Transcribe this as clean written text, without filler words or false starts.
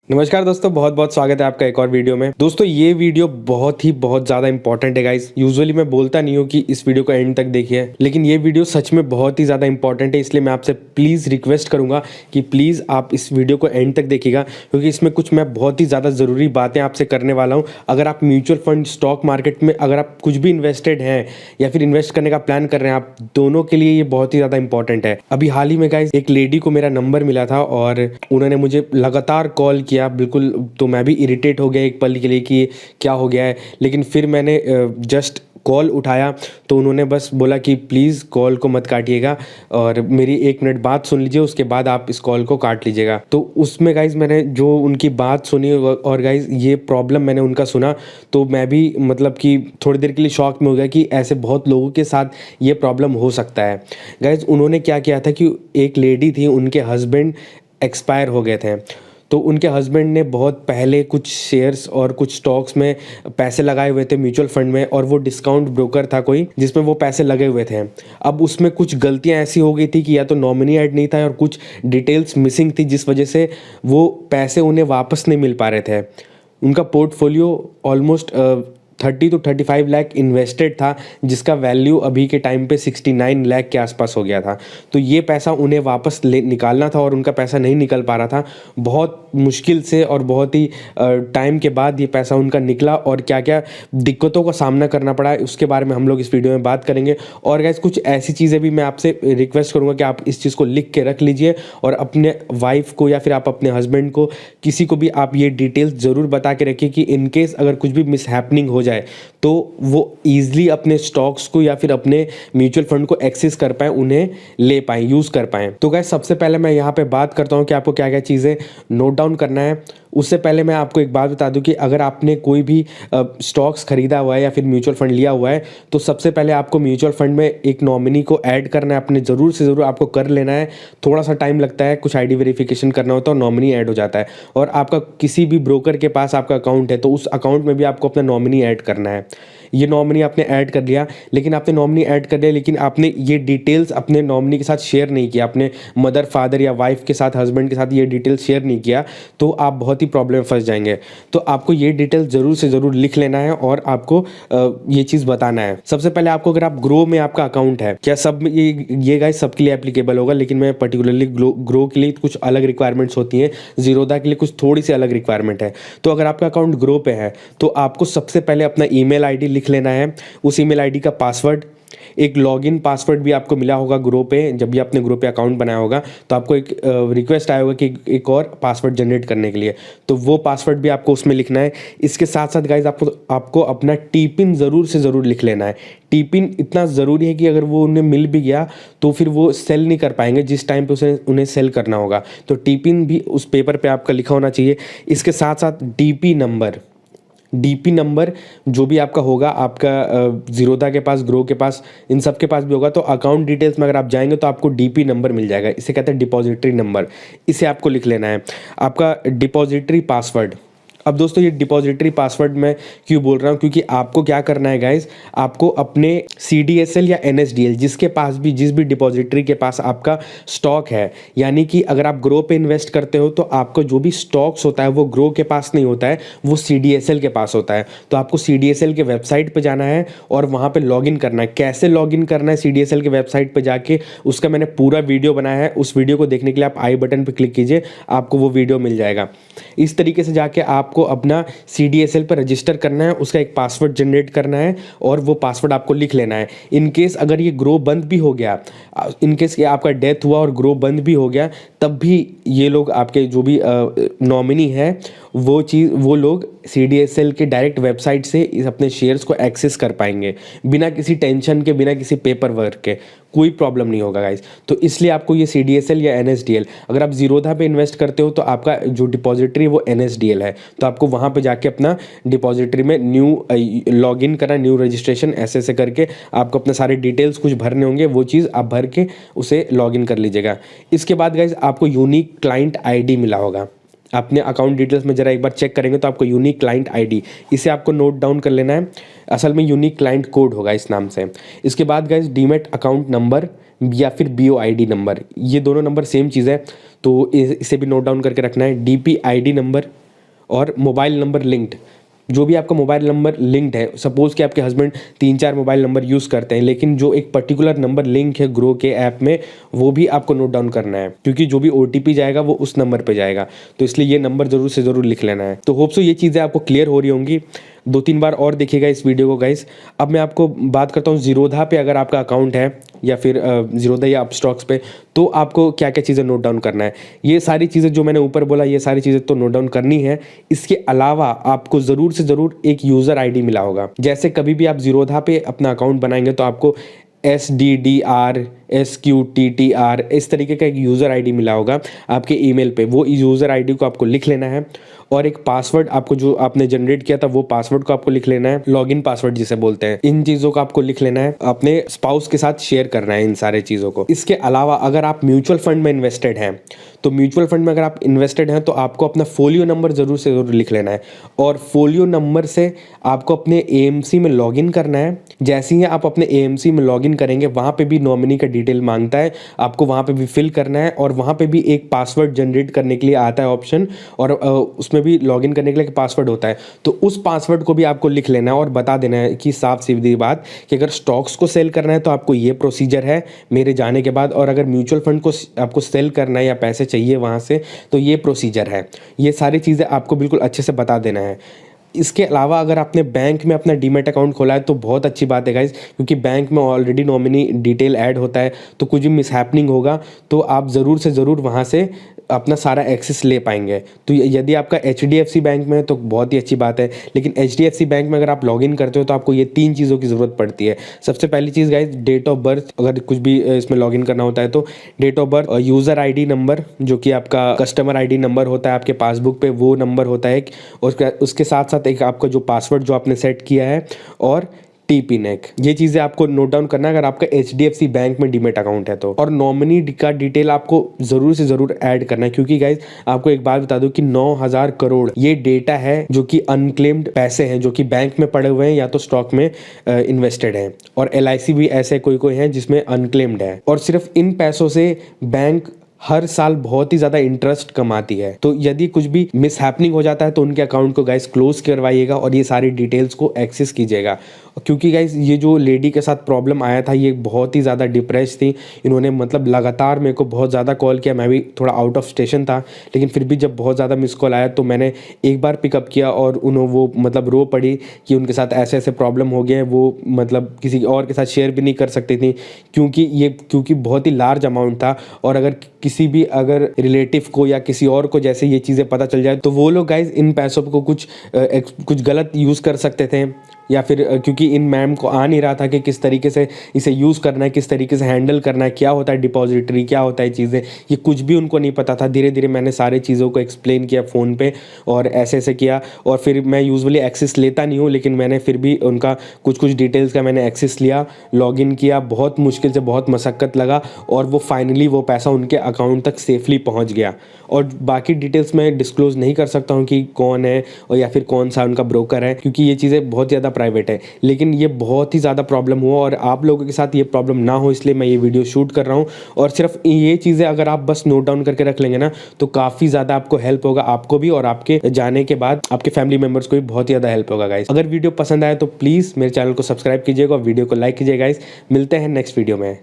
नमस्कार दोस्तों, बहुत बहुत स्वागत है आपका एक और वीडियो में। दोस्तों ये वीडियो बहुत ज़्यादा इंपॉर्टेंट है गाइस। यूजुअली मैं बोलता नहीं हूँ कि इस वीडियो को एंड तक देखिए, लेकिन ये वीडियो सच में बहुत ही ज़्यादा इंपॉर्टेंट है। इसलिए मैं आपसे प्लीज़ रिक्वेस्ट करूँगा कि प्लीज़ आप इस वीडियो को एंड तक देखिएगा, क्योंकि इसमें कुछ मैं बहुत ही ज़्यादा ज़रूरी बातें आपसे करने वाला हूँ। अगर आप म्यूचुअल फंड, स्टॉक मार्केट में अगर आप कुछ भी इन्वेस्टेड हैं या फिर इन्वेस्ट करने का प्लान कर रहे हैं, आप दोनों के लिए ये बहुत ही ज़्यादा इंपॉर्टेंट है। अभी हाल ही में गाइस एक लेडी को मेरा नंबर मिला था और उन्होंने मुझे लगातार कॉल किया, बिल्कुल। तो मैं भी इरिटेट हो गया एक पल के लिए कि क्या हो गया है, लेकिन फिर मैंने जस्ट कॉल उठाया तो उन्होंने बस बोला कि प्लीज़ कॉल को मत काटिएगा और मेरी 1 मिनट बात सुन लीजिए, उसके बाद आप इस कॉल को काट लीजिएगा। तो उसमें गाइज मैंने जो उनकी बात सुनी और गाइज ये प्रॉब्लम मैंने उनका सुना, तो मैं भी मतलब कि थोड़ी देर के लिए शॉक में हो गया कि ऐसे बहुत लोगों के साथ ये प्रॉब्लम हो सकता है। गाइज उन्होंने क्या किया था कि एक लेडी थी, उनके हस्बैंड एक्सपायर हो गए थे, तो उनके हस्बैंड ने बहुत पहले कुछ शेयर्स और कुछ स्टॉक्स में पैसे लगाए हुए थे म्यूचुअल फंड में, और वो डिस्काउंट ब्रोकर था कोई जिसमें वो पैसे लगे हुए थे। अब उसमें कुछ गलतियां ऐसी हो गई थी कि या तो नॉमिनी ऐड नहीं था और कुछ डिटेल्स मिसिंग थी, जिस वजह से वो पैसे उन्हें वापस नहीं मिल पा रहे थे। उनका portfolio almost 30 to 35 lakh invested था, जिसका वैल्यू अभी के टाइम पे 69 लाख के आसपास हो गया था। तो ये पैसा उन्हें वापस निकालना था और उनका पैसा नहीं निकल पा रहा था। बहुत मुश्किल से और बहुत ही टाइम के बाद ये पैसा उनका निकला, और क्या क्या दिक्कतों का सामना करना पड़ा है उसके बारे में हम लोग इस वीडियो में बात करेंगे। और गाइस कुछ ऐसी चीज़ें भी मैं आपसे रिक्वेस्ट करूँगा कि आप इस चीज़ को लिख के रख लीजिए और अपने वाइफ को या फिर आप अपने हस्बैंड को, किसी को भी आप ये डिटेल्स ज़रूर बता के रखिए कि इनकेस अगर कुछ भी मिसहैपनिंग हो जाए तो वो ईजिली अपने स्टॉक्स को या फिर अपने म्यूचुअल फंड को एक्सेस कर पाए, उन्हें ले पाए, यूज कर पाए। तो गाइस सबसे पहले मैं यहाँ पे बात करता हूँ कि आपको क्या क्या चीज़ें नोट डाउन करना है। उससे पहले मैं आपको एक बात बता दूं कि अगर आपने कोई भी स्टॉक्स खरीदा हुआ है या फिर म्यूचुअल फंड लिया हुआ है, तो सबसे पहले आपको म्यूचुअल फंड में एक नॉमिनी को ऐड करना है। अपने ज़रूर से ज़रूर आपको कर लेना है। थोड़ा सा टाइम लगता है, कुछ आईडी वेरिफिकेशन करना होता है और नॉमिनी ऐड हो जाता है। और आपका किसी भी ब्रोकर के पास आपका अकाउंट है तो उस अकाउंट में भी आपको अपना नॉमिनी ऐड करना है। ये नॉमिनी आपने ऐड कर लिया, लेकिन आपने नॉमिनी ऐड कर लिया लेकिन आपने ये डिटेल्स अपने नॉमिनी के साथ शेयर नहीं किया, अपने मदर, फादर या वाइफ के साथ, हस्बैंड के साथ ये डिटेल्स शेयर नहीं किया, तो आप बहुत ही प्रॉब्लम में फंस जाएंगे। तो आपको ये डिटेल ज़रूर से ज़रूर लिख लेना है और आपको ये चीज़ बताना है। सबसे पहले आपको, अगर आप ग्रो में आपका अकाउंट है, क्या सब ये गाइस सबके लिए एप्लीकेबल होगा, लेकिन मैं पर्टिकुलरली ग्रो के लिए कुछ अलग रिक्वायरमेंट्स होती हैं, जीरोधा के लिए कुछ थोड़ी सी अलग रिक्वायरमेंट है। तो अगर आपका अकाउंट ग्रो पे है तो आपको सबसे पहले अपना ईमेल आईडी लिख लेना है, उस ईमेल आईडी का पासवर्ड, एक लॉगिन पासवर्ड भी आपको मिला होगा ग्रो पे। जब भी आपने ग्रो पे अकाउंट बनाया होगा तो आपको एक रिक्वेस्ट आया होगा कि एक और पासवर्ड जनरेट करने के लिए, तो वो पासवर्ड भी आपको उसमें लिखना है। इसके साथ साथ गाइज आपको अपना टी पिन ज़रूर से ज़रूर लिख लेना है। टी पिन इतना ज़रूरी है कि अगर वो उन्हें मिल भी गया तो फिर वो सेल नहीं कर पाएंगे जिस टाइम पे उन्हें सेल करना होगा। तो टी पिन भी उस पेपर पे आपका लिखा होना चाहिए। इसके साथ साथ डीपी नंबर जो भी आपका होगा, आपका जीरोधा के पास, ग्रो के पास, इन सब के पास भी होगा। तो अकाउंट डिटेल्स में अगर आप जाएंगे तो आपको डीपी नंबर मिल जाएगा, इसे कहते हैं डिपॉजिटरी नंबर। इसे आपको लिख लेना है। आपका डिपॉजिटरी पासवर्ड। अब दोस्तों ये डिपॉजिटरी पासवर्ड मैं क्यों बोल रहा हूँ, क्योंकि आपको क्या करना है गाइज, आपको अपने CDSL या NSDL जिसके पास भी, जिस भी डिपॉजिटरी के पास आपका स्टॉक है, यानी कि अगर आप ग्रो पे इन्वेस्ट करते हो तो आपको जो भी स्टॉक्स होता है वो ग्रो के पास नहीं होता है, वो CDSL के पास होता है। तो आपको CDSL के वेबसाइट पर जाना है और वहाँ पर लॉगिन करना है। कैसे लॉगिन करना है CDSL के वेबसाइट पर जाके, उसका मैंने पूरा वीडियो बनाया है। उस वीडियो को देखने के लिए आप आई बटन पर क्लिक कीजिए, आपको वो वीडियो मिल जाएगा। इस तरीके से जाके आपको अपना CDSL पर रजिस्टर करना है, उसका एक पासवर्ड जनरेट करना है और वो पासवर्ड आपको लिख लेना है। इनकेस अगर ये ग्रो बंद भी हो गया, इनकेस आपका डेथ हुआ और ग्रो बंद भी हो गया, तब भी ये लोग आपके जो भी नॉमिनी है वो लोग CDSL के डायरेक्ट वेबसाइट से इस अपने शेयर्स को एक्सेस कर पाएंगे, बिना किसी टेंशन के, बिना किसी पेपर वर्क के। कोई प्रॉब्लम नहीं होगा गाइज। तो इसलिए आपको ये CDSL या NSDL, अगर आप जीरोधा पे इन्वेस्ट करते हो तो आपका जो डिपॉजिटरी है वो NSDL है, तो आपको वहाँ पे जाके अपना डिपॉजिटरी में न्यू लॉगिन करना, न्यू रजिस्ट्रेशन, ऐसे ऐसे करके आपको अपने सारे डिटेल्स कुछ भरने होंगे, वो चीज़ आप भर के उसे लॉगिन कर लीजिएगा। इसके बाद गाइज आपको यूनिक क्लाइंट ID मिला होगा। अपने अकाउंट डिटेल्स में जरा एक बार चेक करेंगे तो आपको यूनिक क्लाइंट ID, इसे आपको नोट डाउन कर लेना है। असल में यूनिक क्लाइंट कोड होगा इस नाम से। इसके बाद गाइस डीमैट अकाउंट नंबर या फिर BOID नंबर, ये दोनों नंबर सेम चीज़ है, तो इसे भी नोट डाउन करके रखना है। DPID नंबर और मोबाइल नंबर लिंक्ड, जो भी आपका मोबाइल नंबर लिंक्ड है, सपोज़ कि आपके हस्बैंड 3-4 मोबाइल नंबर यूज़ करते हैं, लेकिन जो एक पर्टिकुलर नंबर लिंक है ग्रो के ऐप में, वो भी आपको नोट डाउन करना है, क्योंकि जो भी OTP जाएगा वो उस नंबर पे जाएगा, तो इसलिए ये नंबर ज़रूर से ज़रूर लिख लेना है। तो होप सो ये चीज़ें आपको क्लियर हो रही होंगी। 2-3 बार और देखिएगा इस वीडियो को गाइस। अब मैं आपको बात करता हूँ ज़ीरोधा पे अगर आपका अकाउंट है, या फिर ज़ीरोधा या अपस्टॉक्स पे, तो आपको क्या क्या चीज़ें नोट डाउन करना है। ये सारी चीज़ें जो मैंने ऊपर बोला, ये सारी चीज़ें तो नोट डाउन करनी है। इसके अलावा आपको ज़रूर से ज़रूर एक यूज़र ID मिला होगा। जैसे कभी भी आप ज़ीरोधा पे अपना अकाउंट बनाएंगे तो आपको SDDR SQTTR इस तरीके का एक यूज़र ID मिला होगा आपके ईमेल पे। वो यूज़र ID को आपको लिख लेना है, और एक पासवर्ड आपको जो आपने जनरेट किया था वो पासवर्ड को आपको लिख लेना है, लॉगिन पासवर्ड जिसे बोलते हैं। इन चीज़ों को आपको लिख लेना है, अपने स्पाउस के साथ शेयर करना है इन सारे चीज़ों को। इसके अलावा अगर आप म्यूचुअल फंड में इन्वेस्टेड हैं, तो म्यूचुअल फंड में अगर आप इन्वेस्टेड हैं तो आपको अपना फोलियो नंबर ज़रूर से ज़रूर लिख लेना है, और फोलियो नंबर से आपको अपने AMC में लॉगिन करना है। जैसे ही आप अपने AMC में लॉगिन करेंगे, वहाँ पे भी नॉमिनी का डिटेल मांगता है, आपको वहाँ पे भी फिल करना है, और वहाँ पे भी एक पासवर्ड जनरेट करने के लिए आता है ऑप्शन, और उसमें भी लॉगिन करने के लिए पासवर्ड होता है। तो उस पासवर्ड को भी आपको लिख लेना है और बता देना है कि साफ सीधी बात कि अगर स्टॉक्स को सेल करना है तो आपको ये प्रोसीजर है मेरे जाने के बाद, और अगर म्यूचुअल फंड को आपको सेल करना है या पैसे चाहिए वहाँ से, तो ये प्रोसीजर है। ये सारी चीज़ें आपको बिल्कुल अच्छे से बता देना है। इसके अलावा अगर आपने बैंक में अपना डीमैट अकाउंट खोला है तो बहुत अच्छी बात है गाइज, क्योंकि बैंक में ऑलरेडी नॉमिनी डिटेल ऐड होता है, तो कुछ भी मिसहैपनिंग होगा तो आप ज़रूर से ज़रूर वहाँ से अपना सारा एक्सेस ले पाएंगे। तो यदि आपका HDFC बैंक में है तो बहुत ही अच्छी बात है, लेकिन HDFC बैंक में अगर आप लॉगिन करते हो तो आपको ये 3 चीज़ों की ज़रूरत पड़ती है। सबसे पहली चीज़ गाइज, डेट ऑफ बर्थ, अगर कुछ भी इसमें लॉगिन करना होता है तो date of birth, user ID number जो कि आपका कस्टमर ID नंबर होता है आपके पासबुक पे, वो नंबर होता है एक, और उसके साथ साथ एक आपका जो पासवर्ड जो आपने सेट किया है, और TPNAC। ये चीज़ें आपको नोट डाउन करना है अगर आपका HDFC बैंक में डीमैट अकाउंट है तो। और नॉमिनी का डिटेल आपको ज़रूर से ज़रूर ऐड करना है, क्योंकि गाइज आपको एक बात बता दूं कि 9,000 करोड़ ये डेटा है जो कि अनक्लेम्ड पैसे हैं, जो कि बैंक में पड़े हुए हैं या तो स्टॉक में इन्वेस्टेड हैं, और LIC भी ऐसे कोई हैं जिसमें अनक्लेम्ड है, और सिर्फ इन पैसों से बैंक हर साल बहुत ही ज़्यादा इंटरेस्ट कमाती है। तो यदि कुछ भी मिसहैपनिंग हो जाता है तो उनके अकाउंट को गाइस क्लोज करवाइएगा और ये सारी डिटेल्स को एक्सेस कीजिएगा, क्योंकि गाइस ये जो लेडी के साथ प्रॉब्लम आया था ये बहुत ही ज़्यादा डिप्रेस थी। इन्होंने मतलब लगातार मेरे को बहुत ज़्यादा कॉल किया, मैं भी थोड़ा आउट ऑफ स्टेशन था, लेकिन फिर भी जब बहुत ज़्यादा मिस कॉल आया तो मैंने एक बार पिकअप किया, और उन्होंने वो मतलब रो पड़ी कि उनके साथ ऐसे ऐसे प्रॉब्लम हो गए हैं। वो मतलब किसी और के साथ शेयर भी नहीं कर सकती थी, क्योंकि बहुत ही लार्ज अमाउंट था, और अगर किसी भी अगर रिलेटिव को या किसी और को जैसे ये चीज़ें पता चल जाए तो वो लोग गाइज इन पैसों को कुछ गलत यूज़ कर सकते थे, या फिर क्योंकि इन मैम को आ नहीं रहा था कि किस तरीके से इसे यूज़ करना है, किस तरीके से हैंडल करना है, क्या होता है डिपॉजिटरी, क्या होता है चीज़ें, ये कुछ भी उनको नहीं पता था। धीरे धीरे मैंने सारी चीज़ों को एक्सप्लेन किया फ़ोन पे, और ऐसे ऐसे किया, और फिर मैं यूजुअली एक्सेस लेता नहीं हूँ, लेकिन मैंने फिर भी उनका कुछ डिटेल्स का मैंने एक्सेस लिया, लॉगिन किया, बहुत मुश्किल से बहुत मशक्क़त लगा, और वो फाइनली वो पैसा उनके अकाउंट तक सेफली पहुँच गया। और बाकी डिटेल्स मैं डिस्क्लोज़ नहीं कर सकता हूँ कि कौन है और या फिर कौन सा उनका ब्रोकर है, क्योंकि ये चीज़ें बहुत ज़्यादा प्राइवेट है। लेकिन ये बहुत ही ज़्यादा प्रॉब्लम हुआ, और आप लोगों के साथ ये प्रॉब्लम ना हो इसलिए मैं ये वीडियो शूट कर रहा हूँ। और सिर्फ ये चीज़ें अगर आप बस नोट डाउन करके रख लेंगे ना तो काफ़ी ज़्यादा आपको हेल्प होगा, आपको भी और आपके जाने के बाद आपके फैमिली मेम्बर्स को भी बहुत ही ज़्यादा हेल्प होगा गाइस। अगर वीडियो पसंद आए तो प्लीज़ मेरे चैनल को सब्सक्राइब कीजिएगा और वीडियो को लाइक कीजिएगा गाइस। मिलते हैं नेक्स्ट वीडियो में।